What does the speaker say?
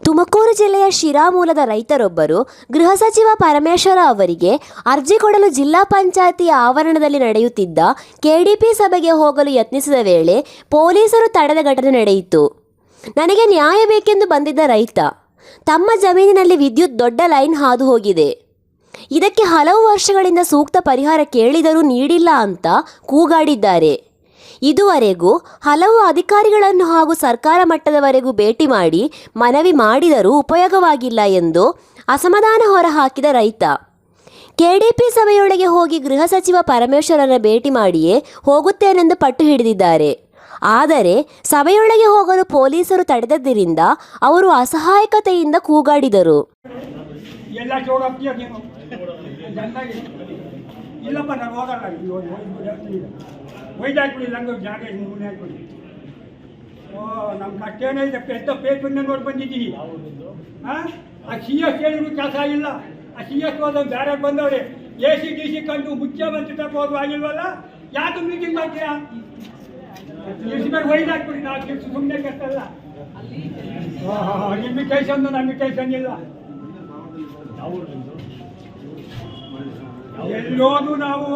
ತುಮಕೂರು ಜಿಲ್ಲೆಯ ಶಿರಾ ಮೂಲದ ರೈತರೊಬ್ಬರು ಗೃಹ ಸಚಿವ ಪರಮೇಶ್ವರ ಅವರಿಗೆ ಅರ್ಜಿ ಕೊಡಲು ಜಿಲ್ಲಾ ಪಂಚಾಯಿತಿಯ ಆವರಣದಲ್ಲಿ ನಡೆಯುತ್ತಿದ್ದ ಕೆಡಿಪಿ ಸಭೆಗೆ ಹೋಗಲು ಯತ್ನಿಸಿದ ವೇಳೆ ಪೊಲೀಸರು ತಡೆದ ಘಟನೆ ನಡೆಯಿತು. ನನಗೆ ನ್ಯಾಯ ಬೇಕೆಂದು ಬಂದಿದ್ದ ರೈತ ತಮ್ಮ ಜಮೀನಿನಲ್ಲಿ ವಿದ್ಯುತ್ ದೊಡ್ಡ ಲೈನ್ ಹಾದು ಹೋಗಿದೆ, ಇದಕ್ಕೆ ಹಲವು ವರ್ಷಗಳಿಂದ ಸೂಕ್ತ ಪರಿಹಾರ ಕೇಳಿದರೂ ನೀಡಿಲ್ಲ ಅಂತ ಕೂಗಾಡಿದ್ದಾರೆ. ಇದುವರೆಗೂ ಹಲವು ಅಧಿಕಾರಿಗಳನ್ನು ಹಾಗೂ ಸರ್ಕಾರ ಮಟ್ಟದವರೆಗೂ ಭೇಟಿ ಮಾಡಿ ಮನವಿ ಮಾಡಿದರೂ ಉಪಯೋಗವಾಗಿಲ್ಲ ಎಂದು ಅಸಮಾಧಾನ ಹೊರಹಾಕಿದ ರೈತ ಕೆಡಿಪಿ ಸಭೆಯೊಳಗೆ ಹೋಗಿ ಗೃಹ ಸಚಿವ ಪರಮೇಶ್ವರನ ಭೇಟಿ ಮಾಡಿಯೇ ಹೋಗುತ್ತೇನೆಂದು ಪಟ್ಟು ಹಿಡಿದಿದ್ದಾರೆ. ಆದರೆ ಸಭೆಯೊಳಗೆ ಹೋಗಲು ಪೊಲೀಸರು ತಡೆದದ್ದರಿಂದ ಅವರು ಅಸಹಾಯಕತೆಯಿಂದ ಕೂಗಾಡಿದರು. ಒಯ್ದಾಕ್ಬಿಡಿ ನಂಗೆ ಜಾಗ ಮುನೆ ಹಾಕ್ಬಿಡಿ. ನಮ್ಮ ಕಷ್ಟೇನೇ ಇದೆ, ಪೆದ್ದ ಪೇಪರ್ನ ನೋಡಿ ಬಂದಿದ್ದೀನಿ. ಆ ಸಿ ಎಸ್ ಹೇಳಿದ್ರು ಕೆಲಸ ಇಲ್ಲ. ಆ ಸಿ ಎಸ್ ಹೋದ ಬೇರೆ ಬಂದವ್ರೆ ACDC ಕಂಡು ಮುಖ್ಯಮಂತ್ರಿ ತಪ್ಪ ಹೋದ್ರು ಆಗಿಲ್ವಲ್ಲ, ಯಾಕೆ ಮೀಟಿಂಗ್ ಮಾಡ್ತೀರಾ? ಮೇಲೆ ಒಯ್ದಾಕ್ಬಿಡಿ, ನಾವು ಕೆಲಸ ಸುಮ್ಮನೆ ಕಷ್ಟಲ್ಲ. ಇನ್ವಿಟೇಷನ್ ಇನ್ವಿಟೇಷನ್ ಇಲ್ಲ, ಎಲ್ಲೋದು ನಾವು